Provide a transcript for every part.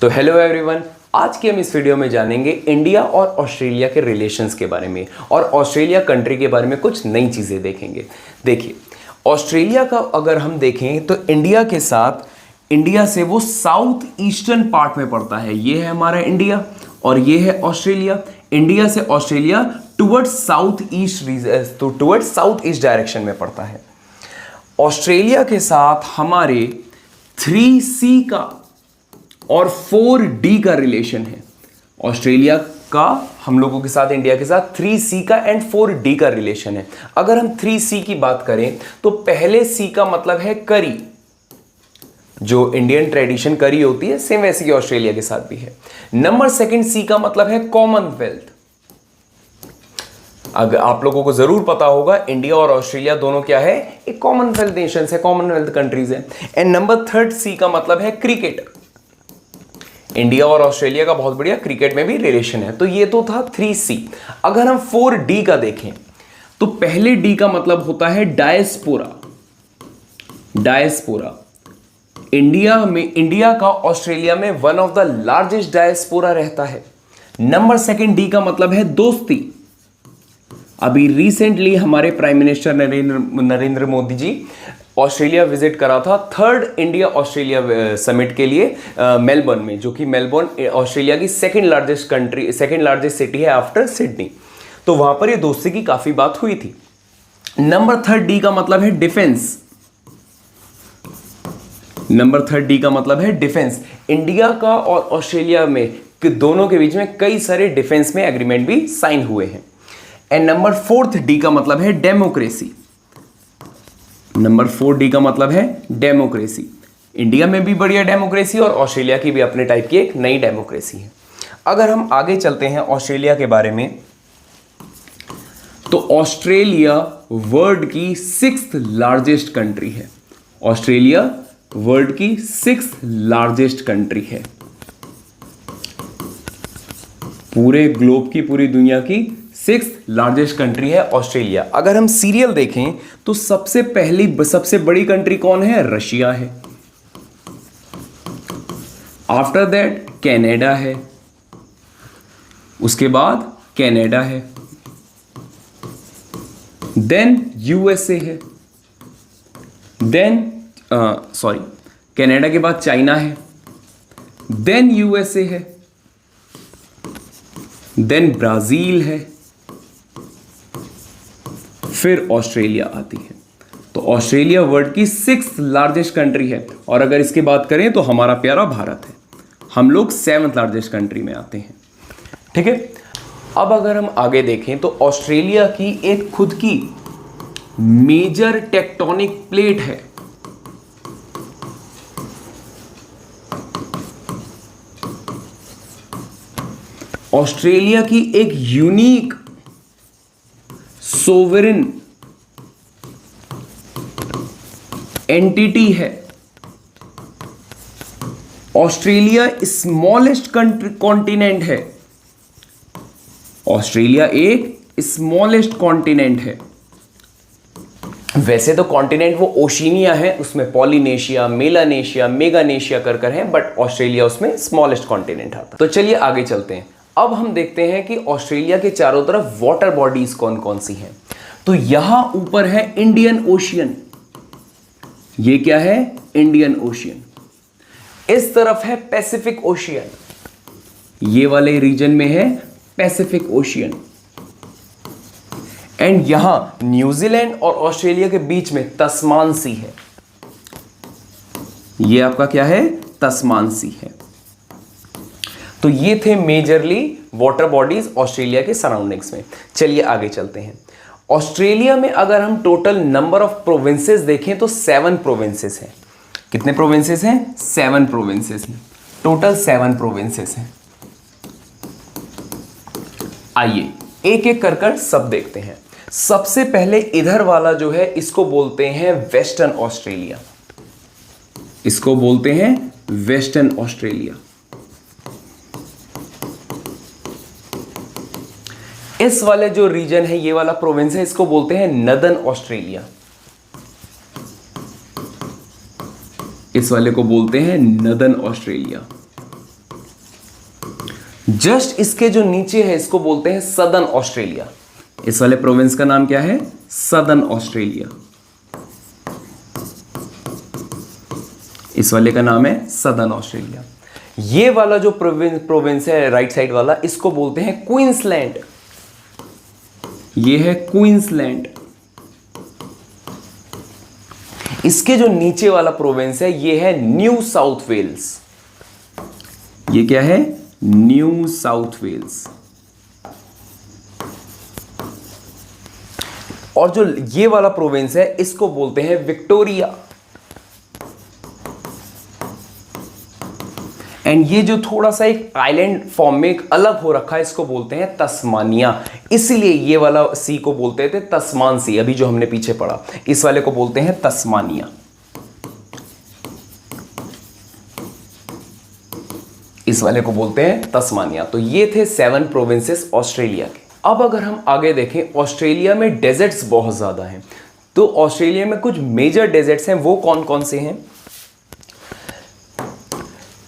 तो hello everyone, आज के हम इस वीडियो में जानेंगे इंडिया और ऑस्ट्रेलिया के रिलेशंस के बारे में और ऑस्ट्रेलिया कंट्री के बारे में कुछ नई चीज़ें देखेंगे। देखिए, ऑस्ट्रेलिया का अगर हम देखें तो इंडिया के साथ, इंडिया से वो साउथ ईस्टर्न पार्ट में पड़ता है। ये है हमारा इंडिया और ये है ऑस्ट्रेलिया। इंडिया से ऑस्ट्रेलिया टुवर्ड्स साउथ ईस्ट, तो टुवर्ड्स साउथ ईस्ट डायरेक्शन में पड़ता है। ऑस्ट्रेलिया के साथ हमारे 3C का और 4D का रिलेशन है। ऑस्ट्रेलिया का हम लोगों के साथ, इंडिया के साथ 3C का एंड 4D का रिलेशन है। अगर हम 3C की बात करें तो पहले C का मतलब है करी, जो इंडियन ट्रेडिशन करी होती है, सेम वैसे ही ऑस्ट्रेलिया के साथ भी है। नंबर सेकंड C का मतलब है कॉमनवेल्थ। अगर आप लोगों को जरूर पता होगा, इंडिया और ऑस्ट्रेलिया दोनों क्या है, एक कॉमनवेल्थ नेशंस है, कॉमनवेल्थ कंट्रीज है। एंड नंबर थर्ड C का मतलब है क्रिकेट। इंडिया और ऑस्ट्रेलिया का बहुत बढ़िया क्रिकेट में भी रिलेशन है। तो ये तो था 3C। अगर हम 4D का देखें तो पहले D का मतलब होता है डायस्पोरा। डायस्पोरा इंडिया का ऑस्ट्रेलिया में one of the largest diaspora रहता है। नंबर सेकंड D का मतलब है दोस्ती। अभी रिसेंटली हमारे prime minister Narendra Modi ji Australia visit करा था थर्ड इंडिया ऑस्ट्रेलिया समिट के लिए मेलबर्न में, जो कि मेलबर्न ऑस्ट्रेलिया की सेकंड लार्जेस्ट सिटी है आफ्टर सिडनी। तो वहां पर ये दोस्ती की काफी बात हुई थी। नंबर थर्ड D का मतलब है डिफेंस। नंबर थर्ड D का मतलब है डिफेंस। इंडिया का और ऑस्ट्रेलिया में दोनों के बीच में कई सारे डिफेंस में एग्रीमेंट भी साइन हुए हैं। एंड नंबर फोर्थ D का मतलब है डेमोक्रेसी। नंबर 4D का मतलब है डेमोक्रेसी। इंडिया में भी बढ़िया डेमोक्रेसी और ऑस्ट्रेलिया की भी अपने टाइप की एक नई डेमोक्रेसी है। अगर हम आगे चलते हैं ऑस्ट्रेलिया के बारे में, तो ऑस्ट्रेलिया वर्ल्ड की 6th लार्जेस्ट कंट्री है। ऑस्ट्रेलिया वर्ल्ड की 6th लार्जेस्ट कंट्री है। पूरे ग्लोब की, पूरी दुनिया की 6th लार्जेस्ट कंट्री है ऑस्ट्रेलिया। अगर हम सीरियल देखें तो सबसे बड़ी कंट्री कौन है? रशिया है। आफ्टर दैट कनाडा है, उसके बाद कनाडा है, देन यूएसए है, देन कनाडा के बाद चाइना है, देन यूएसए है, देन ब्राजील है, फिर ऑस्ट्रेलिया आती है। तो ऑस्ट्रेलिया वर्ल्ड की 6th लार्जेस्ट कंट्री है। और अगर इसकी बात करें तो हमारा प्यारा भारत है, हम लोग 7th लार्जेस्ट कंट्री में आते हैं। ठीक है, अब अगर हम आगे देखें तो ऑस्ट्रेलिया की एक खुद की मेजर टेक्टोनिक प्लेट है। ऑस्ट्रेलिया की एक यूनिक सोवरेन एंटिटी है। ऑस्ट्रेलिया स्मॉलेस्ट कॉन्टिनेंट है। ऑस्ट्रेलिया एक स्मॉलेस्ट कॉन्टिनेंट है। वैसे तो कॉन्टिनेंट वो ओशिनिया है, उसमें पॉलिनेशिया, मेलानेशिया, मेगानेशिया कर है, बट ऑस्ट्रेलिया उसमें स्मॉलेस्ट कॉन्टिनेंट आता। तो चलिए आगे चलते हैं। अब हम देखते हैं कि ऑस्ट्रेलिया के चारों तरफ वाटर बॉडीज कौन कौन सी हैं। तो यहां ऊपर है इंडियन ओशियन। ये क्या है? Indian ocean. इस तरफ है पैसिफिक ओशियन। ये वाले रीजन में है पैसिफिक ओशियन। एंड यहां न्यूजीलैंड और ऑस्ट्रेलिया के बीच में तस्मान सी है। ये आपका क्या है? तस्मान सी है। तो ये थे मेजरली वाटर बॉडीज ऑस्ट्रेलिया के सराउंडिंग्स में। चलिए आगे चलते हैं। ऑस्ट्रेलिया में अगर हम टोटल नंबर ऑफ प्रोविंसेस देखें तो 7 प्रोविंसेस हैं। कितने प्रोविंसेस हैं? 7 प्रोविंसेस हैं। टोटल 7 प्रोविंसेस हैं। आइए एक एक कर सब देखते हैं। सबसे पहले इधर वाला जो है, इसको बोलते हैं वेस्टर्न ऑस्ट्रेलिया। इसको बोलते हैं वेस्टर्न ऑस्ट्रेलिया। इस वाले जो रीजन है, ये वाला प्रोविंस है, इसको बोलते हैं नदर्न ऑस्ट्रेलिया। इस वाले को बोलते हैं नदर्न ऑस्ट्रेलिया। जस्ट इसके जो नीचे है इसको बोलते हैं सदर्न ऑस्ट्रेलिया। इस वाले प्रोविंस का नाम क्या है? Southern Australia. इस वाले का नाम है सदर्न ऑस्ट्रेलिया। ये वाला जो प्रोविंस है राइट साइड वाला, इसको बोलते हैं क्वींसलैंड। ये है क्वींसलैंड। इसके जो नीचे वाला प्रोविंस है ये है न्यू साउथ वेल्स। ये क्या है? New South Wales. और जो ये वाला प्रोविंस है इसको बोलते हैं विक्टोरिया। एंड ये जो थोड़ा सा एक आइलैंड फॉर्म में एक अलग हो रखा है इसको बोलते हैं तस्मानिया। इसलिए ये वाला सी को बोलते थे तस्मान सी, अभी जो हमने पीछे पढ़ा, इस वाले को बोलते हैं तस्मानिया। इस वाले को बोलते हैं तस्मानिया। तो ये थे 7 प्रोविंसेस ऑस्ट्रेलिया के। अब अगर हम आगे देखें, ऑस्ट्रेलिया में डेजर्ट्स बहुत ज्यादा हैं। तो ऑस्ट्रेलिया में कुछ मेजर डेजर्ट्स हैं, वो कौन कौन से हैं?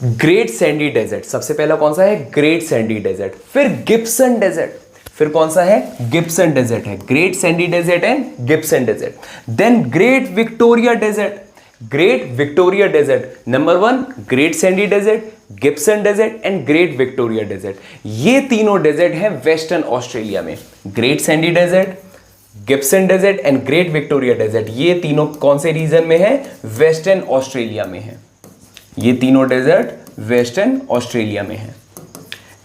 ग्रेट सैंडी डेजर्ट, सबसे पहला कौन सा है? Great Sandy Desert. फिर गिब्सन डेजर्ट, फिर कौन सा है? गिब्सन डेजर्ट है। Great Sandy Desert and Gibson Desert. Then Great Victoria Desert. Great Victoria Desert number 1, Great Sandy Desert, Gibson Desert and Great Victoria Desert. ये तीनों डेजर्ट हैं Western Australia में। Great Sandy Desert, Gibson Desert and Great Victoria Desert, ये तीनों कौन से reason में है? वेस्टर्न ऑस्ट्रेलिया में है। ये तीनों डेजर्ट वेस्टर्न ऑस्ट्रेलिया में है।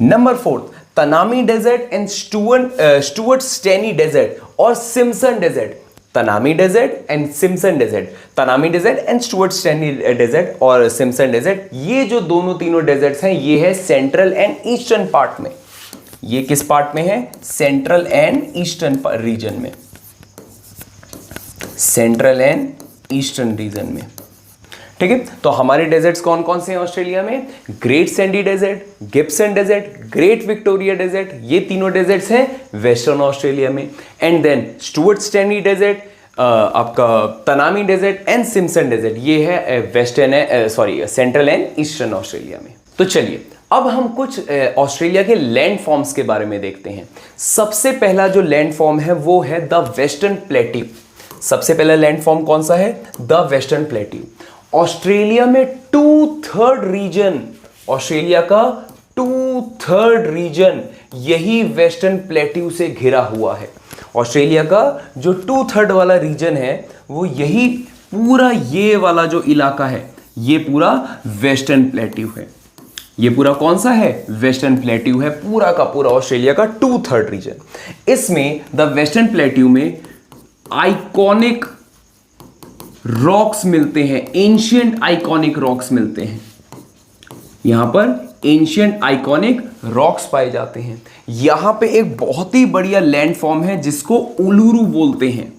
Number 4, Tanami desert and Stuart Stony desert और Simpson desert. Tanami desert and Simpson desert, Tanami desert and Stuart Stony desert और सिम्पसन डेजर्ट, ये जो दोनों तीनों डेजर्ट्स हैं ये है सेंट्रल एंड ईस्टर्न पार्ट में। ये किस पार्ट में है? सेंट्रल एंड ईस्टर्न रीजन में। सेंट्रल एंड ईस्टर्न रीजन में, ठीक है। तो हमारे डेजर्ट्स कौन कौन से हैं ऑस्ट्रेलिया में? Great Sandy Desert, Gibson Desert, Great Victoria Desert, ये तीनों डेजर्ट्स हैं वेस्टर्न ऑस्ट्रेलिया में। And then Stuart Stony Desert, आपका Tanami desert and Simpson desert, ये है वेस्टर्न है, sorry central and eastern Australia में। तो चलिए अब हम कुछ ऑस्ट्रेलिया के लैंड फॉर्म्स के बारे में देखते हैं। सबसे पहला जो लैंड फॉर्म है वो है द वेस्टर्न प्लेट्यू। सबसे पहला लैंड फॉर्म कौन सा है? The western plateau. ऑस्ट्रेलिया में 2/3 रीजन, ऑस्ट्रेलिया का 2/3 रीजन यही वेस्टर्न प्लेट्यू से घिरा हुआ है। ऑस्ट्रेलिया का जो 2/3 वाला रीजन है वो यही पूरा, ये वाला जो इलाका है ये पूरा वेस्टर्न प्लेट्यू है। ये पूरा कौन सा है? वेस्टर्न प्लेट्यू है, पूरा का पूरा ऑस्ट्रेलिया का 2/3 रीजन। इसमें द वेस्टर्न प्लेट्यू में आइकॉनिक रॉक्स मिलते हैं, एंशिएंट आइकॉनिक रॉक्स मिलते हैं। यहां पर एंशिएंट आइकॉनिक रॉक्स पाए जाते हैं। यहां पे एक बहुत ही बढ़िया लैंड फॉर्म है जिसको उलुरू बोलते हैं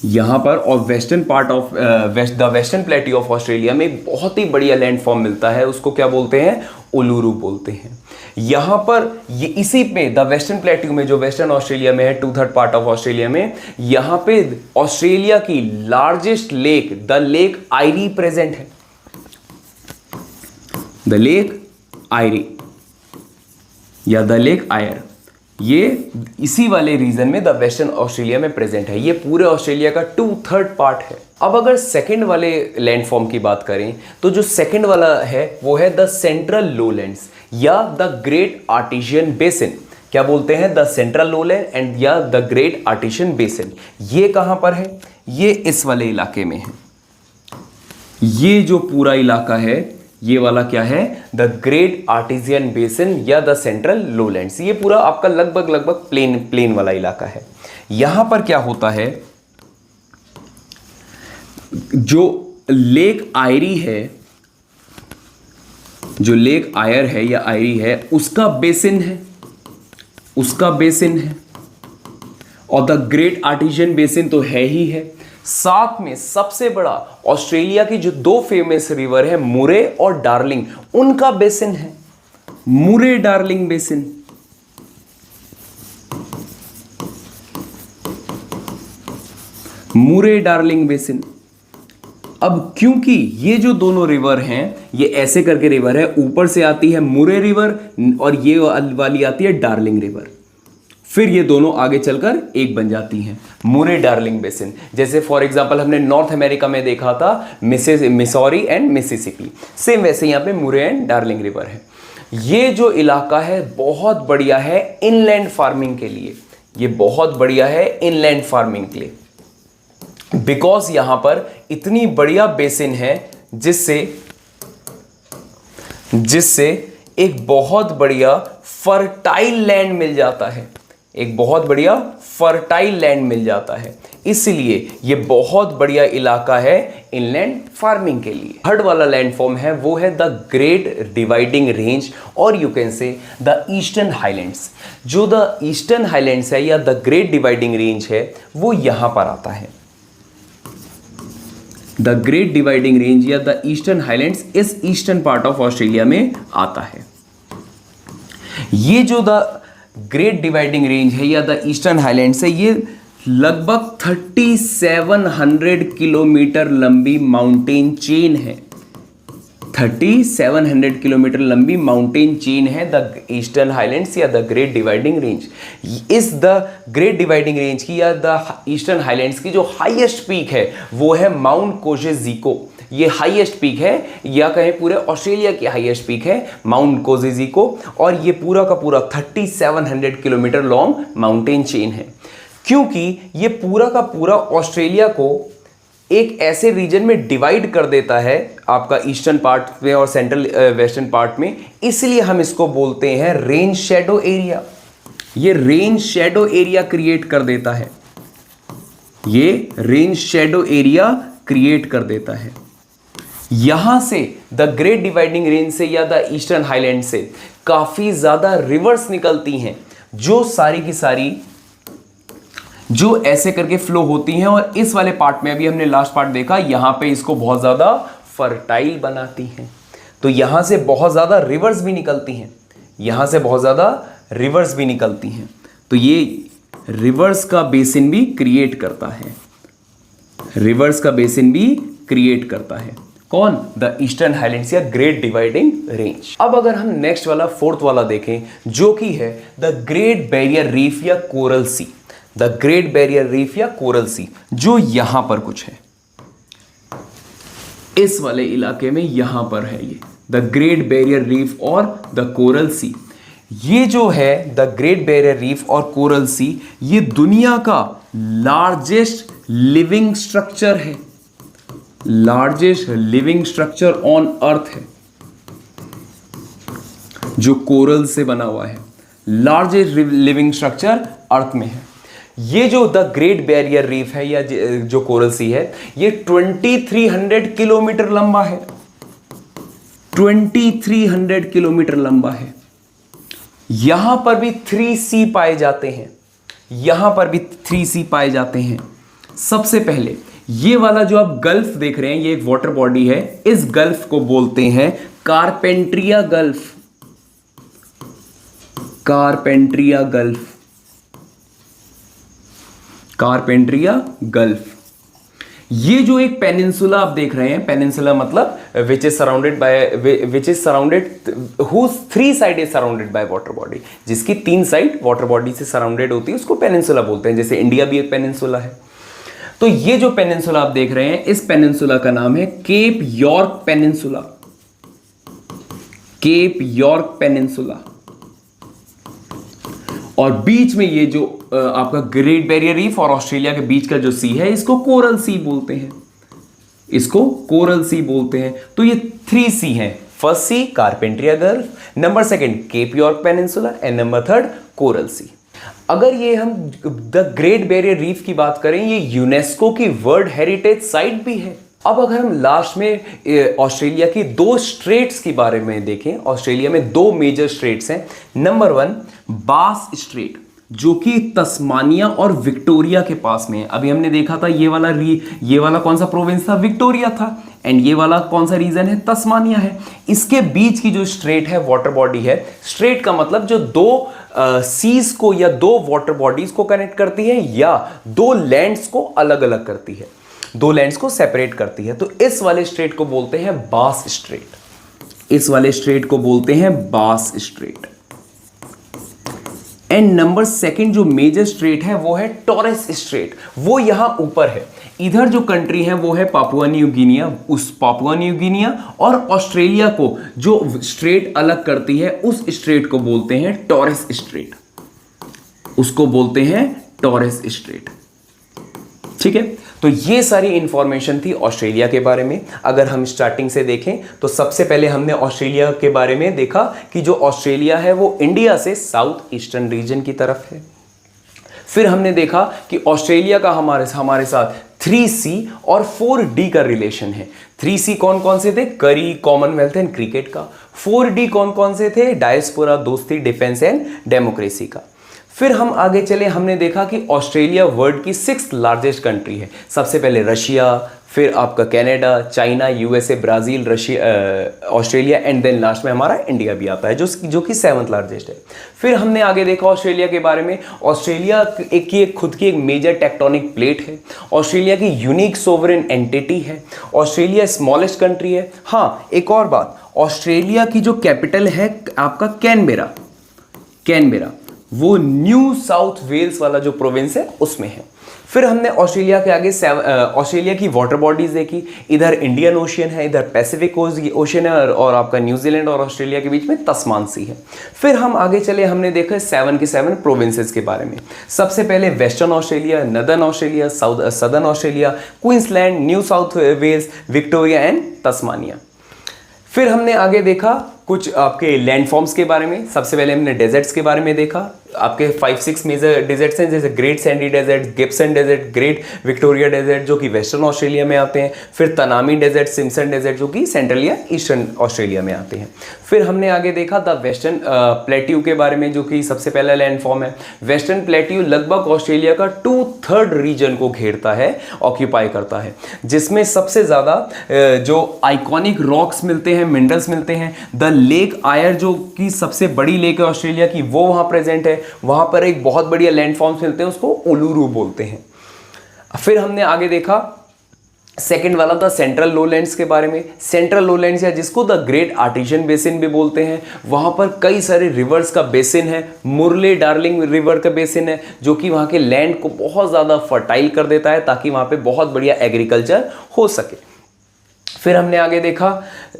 यहां पर। और western part of the western plateau of Australia में एक बहुत ही बढ़िया लैंड फॉर्म मिलता है, उसको क्या बोलते हैं? उलुरू बोलते हैं। यहां पर ये इसी पे द वेस्टर्न प्लेट्यू में जो वेस्टर्न ऑस्ट्रेलिया में है, 2/3 पार्ट ऑफ ऑस्ट्रेलिया में, यहां पे ऑस्ट्रेलिया की largest lake the lake आयरी present है। द लेक आयरी या द लेक आयर, ये इसी वाले रीजन में द वेस्टर्न ऑस्ट्रेलिया में प्रेजेंट है। ये पूरे ऑस्ट्रेलिया का 2/3 पार्ट है। अब अगर सेकंड वाले लैंड फॉर्म की बात करें तो जो सेकंड वाला है वो है द सेंट्रल लोलैंड्स या द ग्रेट आर्टिशियन बेसिन। क्या बोलते हैं? द सेंट्रल लोलैंड एंड या द ग्रेट आर्टिशियन बेसिन। ये कहां पर है? ये इस वाले इलाके में है। ये जो पूरा इलाका है ये वाला क्या है? द ग्रेट आर्टिजियन बेसिन या द सेंट्रल लोलैंड्स। ये पूरा आपका लगभग प्लेन वाला इलाका है। यहां पर क्या होता है, जो लेक आयरी है, जो लेक आयर है या आयरी है, उसका बेसिन है, उसका बेसिन है। और द ग्रेट आर्टिजियन बेसिन तो है ही है, साथ में सबसे बड़ा ऑस्ट्रेलिया की जो 2 फेमस रिवर है मुरे और डार्लिंग, उनका बेसिन है, मुरे डार्लिंग बेसिन। मुरे डार्लिंग बेसिन। अब क्योंकि ये जो दोनों रिवर हैं ये ऐसे करके रिवर है, ऊपर से आती है मुरे रिवर और ये वाली आती है डार्लिंग रिवर, फिर ये दोनों आगे चलकर एक बन जाती हैं, मुरे डार्लिंग बेसिन। जैसे फॉर एग्जांपल हमने नॉर्थ अमेरिका में देखा था मिसौरी एंड मिसिसिपी, सेम वैसे यहाँ पे मुरे एंड डार्लिंग रिवर है। ये जो इलाका है बहुत बढ़िया है इनलैंड फार्मिंग के लिए, ये बहुत बढ़िया है इनलैंड फार्मिंग के लिए, बिकॉज यहां पर इतनी बढ़िया बेसिन है जिससे एक बहुत बढ़िया फर्टाइल लैंड मिल जाता है, एक बहुत बढ़िया फर्टाइल लैंड मिल जाता है, इसलिए ये बहुत बढ़िया इलाका है इनलैंड फार्मिंग के लिए। थर्ड वाला लैंडफॉर्म है वो है द ग्रेट डिवाइडिंग रेंज और you can say the eastern highlands. जो द ईस्टर्न हाईलैंड्स है या द ग्रेट डिवाइडिंग रेंज है वो यहां पर आता है। द ग्रेट डिवाइडिंग रेंज या द ईस्टर्न हाईलैंड्स इस ईस्टर्न पार्ट ऑफ ऑस्ट्रेलिया में आता है। ये जो द ग्रेट डिवाइडिंग रेंज है या द ईस्टर्न हाईलैंड्स है, ये लगभग 3700 किलोमीटर लंबी माउंटेन चेन है। 3700 किलोमीटर लंबी माउंटेन चेन है द ईस्टर्न हाईलैंड्स या द ग्रेट डिवाइडिंग रेंज। इस द ग्रेट डिवाइडिंग रेंज की या द ईस्टर्न हाईलैंड्स की जो हाईएस्ट पीक है वो है माउंट कोजेजिको। ये हाईएस्ट पीक है या कहें पूरे ऑस्ट्रेलिया की हाईएस्ट पीक है माउंट कोजेजिको, और ये पूरा का पूरा 3700 किलोमीटर लॉन्ग माउंटेन चेन है। क्योंकि ये पूरा का पूरा ऑस्ट्रेलिया को एक ऐसे रीजन में डिवाइड कर देता है, आपका ईस्टर्न पार्ट में और सेंट्रल वेस्टर्न पार्ट में, इसलिए हम इसको बोलते हैं रेन शैडो एरिया। ये रेन शैडो एरिया क्रिएट कर देता है, ये रेन शैडो एरिया क्रिएट कर देता है। यहां से द ग्रेट डिवाइडिंग रेंज से या द ईस्टर्न हाईलैंड से काफी ज्यादा रिवर्स निकलती हैं, जो सारी की सारी जो ऐसे करके फ्लो होती हैं, और इस वाले पार्ट में अभी हमने लास्ट पार्ट देखा, यहां पे इसको बहुत ज्यादा फर्टाइल बनाती हैं। तो यहां से बहुत ज्यादा रिवर्स भी निकलती हैं, यहां से बहुत ज्यादा रिवर्स भी निकलती हैं, तो ये रिवर्स का बेसिन भी क्रिएट करता है, रिवर्स का बेसिन भी क्रिएट करता है। कौन? द ईस्टर्न हाईलैंड्स या ग्रेट डिवाइडिंग रेंज। अब अगर हम नेक्स्ट वाला फोर्थ वाला देखें, जो कि है द ग्रेट बैरियर रीफ या Coral Sea. The Great Barrier Reef या कोरल सी, जो यहां पर कुछ है, इस वाले इलाके में यहां पर है ये द ग्रेट बैरियर रीफ और द कोरल सी। ये जो है द ग्रेट बैरियर रीफ और कोरल सी, ये दुनिया का लार्जेस्ट लिविंग स्ट्रक्चर है, largest living structure on earth है, जो कोरल से बना हुआ है, लार्जेस्ट लिविंग स्ट्रक्चर अर्थ में है। ये जो द ग्रेट बैरियर रीफ है या जो कोरल सी है, ये 2300 किलोमीटर लंबा है, 2300 किलोमीटर लंबा है। यहां पर भी 3C पाए जाते हैं, यहां पर भी 3C पाए जाते हैं। सबसे पहले ये वाला जो आप गल्फ देख रहे हैं, ये एक वाटर बॉडी है, इस गल्फ को बोलते हैं Carpentaria gulf, Carpentaria gulf, Carpentaria gulf. ये जो एक पेनिनसुला आप देख रहे हैं, पेनिनसुला मतलब which is surrounded whose 3 side is surrounded by water body, जिसकी 3 साइड वाटर बॉडी से सराउंडेड होती है, उसको पेनिनसुला बोलते हैं। जैसे इंडिया भी एक पेनिनसुला है। तो ये जो पेनिनसुला आप देख रहे हैं, इस पेनिनसुला का नाम है cap York peninsula, cap York peninsula. और बीच में ये जो आपका ग्रेट बैरियर रीफ और ऑस्ट्रेलिया के बीच का जो सी है, इसको कोरल सी बोलते हैं, इसको कोरल सी बोलते हैं। तो ये 3C हैं, first C Carpentaria gulf, number second Cape York peninsula and number third Coral Sea. अगर ये हम द ग्रेट बैरियर रीफ की बात करें, ये यूनेस्को की वर्ल्ड हेरिटेज साइट भी है। अब अगर हम लास्ट में ऑस्ट्रेलिया की 2 स्ट्रेट्स के बारे में देखें, ऑस्ट्रेलिया में 2 मेजर स्ट्रेट्स हैं। नंबर 1 बास स्ट्रेट, जो कि तस्मानिया और विक्टोरिया के पास में है। अभी हमने देखा था ये वाला कौन सा प्रोविंस था? विक्टोरिया था। एंड ये वाला कौन सा रीजन है? तस्मानिया है। इसके बीच की जो स्ट्रेट है, वाटर बॉडी है, स्ट्रेट का मतलब जो 2 सीज को या 2 वाटर बॉडीज को कनेक्ट करती है या 2 लैंड्स को अलग अलग करती है। दो लैंड्स को सेपरेट करती है। तो इस वाले स्ट्रेट को बोलते हैं बास स्ट्रेट, इस वाले स्ट्रेट को बोलते हैं बास स्ट्रेट। एंड नंबर सेकंड जो मेजर स्ट्रेट है वो है टॉरस स्ट्रेट, वो यहां ऊपर है। इधर जो कंट्री है वो है पापुआ न्यू गिनिया, उस पापुआ न्यू गिनिया और ऑस्ट्रेलिया को जो स्ट्रेट अलग करती है उस स्ट्रेट को बोलते हैं टॉरस स्ट्रेट, उसको बोलते हैं टॉरस स्ट्रेट। ठीक है, तो ये सारी इंफॉर्मेशन थी ऑस्ट्रेलिया के बारे में। अगर हम स्टार्टिंग से देखें तो सबसे पहले हमने ऑस्ट्रेलिया के बारे में देखा कि जो ऑस्ट्रेलिया है वो इंडिया से साउथ ईस्टर्न रीजन की तरफ है। फिर हमने देखा कि ऑस्ट्रेलिया का हमारे साथ 3C और 4D का रिलेशन है। 3C कौन कौन से थे? करी, कॉमनवेल्थ एंड क्रिकेट का। 4D कौन कौन से थे? डायस्पोरा, दोस्ती, डिफेंस एंड डेमोक्रेसी का। फिर हम आगे चले, हमने देखा कि ऑस्ट्रेलिया वर्ल्ड की 6th लार्जेस्ट कंट्री है। सबसे पहले रशिया, फिर आपका Canada, China, USA, Brazil, Russia, Australia and then last में हमारा इंडिया भी आता है जो कि 7th लार्जेस्ट है। फिर हमने आगे देखा ऑस्ट्रेलिया के बारे में। ऑस्ट्रेलिया खुद की एक मेजर टेक्टोनिक प्लेट है। ऑस्ट्रेलिया की यूनिक सोवरेन एंटिटी है। ऑस्ट्रेलिया स्मॉलेस्ट कंट्री है। हाँ, एक और बात, ऑस्ट्रेलिया की जो कैपिटल है आपका कैनबेरा, वो न्यू साउथ वेल्स वाला जो प्रोविंस है उसमें है। फिर हमने ऑस्ट्रेलिया के आगे ऑस्ट्रेलिया की वाटर बॉडीज देखी। इधर इंडियन ओशियन है, इधर पैसिफिक ओशियन है और आपका न्यूजीलैंड और ऑस्ट्रेलिया के बीच में तस्मान सी है। फिर हम आगे चले, हमने देखा 7 के 7 प्रोविंसेस के बारे में। सबसे पहले Western Australia, Northern Australia, Southern Australia, Queensland, New South Wales, Victoria and Tasmania. फिर हमने आगे देखा कुछ आपके लैंडफॉर्म्स के बारे में। सबसे पहले हमने डेजर्ट्स के बारे में देखा। आपके 5-6 मेजर डेजर्ट्स हैं, जैसे Great Sandy Desert, Gibson Desert, Great Victoria Desert जो कि वेस्टर्न ऑस्ट्रेलिया में आते हैं। फिर तनामी डेजर्ट, सिम्पसन डेजर्ट जो कि सेंट्रल या ईस्टर्न ऑस्ट्रेलिया में आते हैं। फिर हमने आगे देखा द वेस्टर्न प्लेट्यू के बारे में, जो कि सबसे पहला लैंडफॉर्म है। वेस्टर्न प्लेट्यू लगभग ऑस्ट्रेलिया का 2/3 रीजन को घेरता है, ऑक्यूपाई करता है, जिसमें सबसे ज़्यादा जो आइकॉनिक रॉक्स मिलते हैं, मिनरल्स मिलते हैं। द लेक आयर जो कि सबसे बड़ी लेक है ऑस्ट्रेलिया की, वो वहाँ प्रेजेंट है। वहां पर एक बहुत बढ़िया लैंडफॉर्म्स मिलते हैं, उसको उलूरू बोलते हैं। फिर हमने आगे देखा सेकंड वाला था सेंट्रल लोलैंड्स के बारे में। सेंट्रल लोलैंड्स या जिसको द ग्रेट आर्टिशियन बेसिन भी बोलते हैं, वहां पर कई सारे रिवर्स का बेसिन है। मुरले डार्लिंग रिवर का बेसिन है जो कि वहां के लैंड को बहुत ज़्यादा फर्टाइल कर देता है ताकि वहां पे बहुत बढ़िया एग्रीकल्चर हो सके। फिर हमने आगे देखा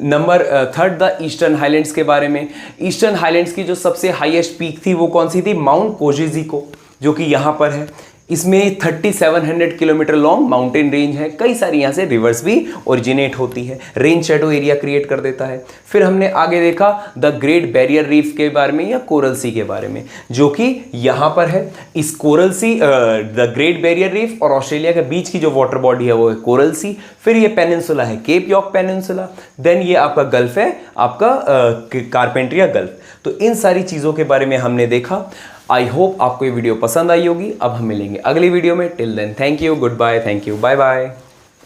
नंबर 3 द ईस्टर्न हाईलैंड्स के बारे में। ईस्टर्न हाईलैंड्स की जो सबसे हाईएस्ट पीक थी वो कौन सी थी? माउंट कोजिजिको, जो कि यहाँ पर है। इसमें 3700 किलोमीटर लॉन्ग माउंटेन रेंज है। कई सारी यहाँ से रिवर्स भी ओरिजिनेट होती है। रेन शेडो एरिया क्रिएट कर देता है। फिर हमने आगे देखा द ग्रेट बैरियर रीफ के बारे में या कोरल सी के बारे में, जो कि यहाँ पर है। इस coral Sea the Great Barrier reef और ऑस्ट्रेलिया के बीच की जो वाटर बॉडी है वो है कोरल सी। फिर ये पेनिनसुला है केप यॉर्क पेनिनसुला। देन ये आपका गल्फ है, आपका कारपेंट्रिया गल्फ। तो इन सारी चीज़ों के बारे में हमने देखा। आई होप आपको ये वीडियो पसंद आई होगी। अब हम मिलेंगे अगली वीडियो में। Till then thank you, good bye, thank you, bye bye.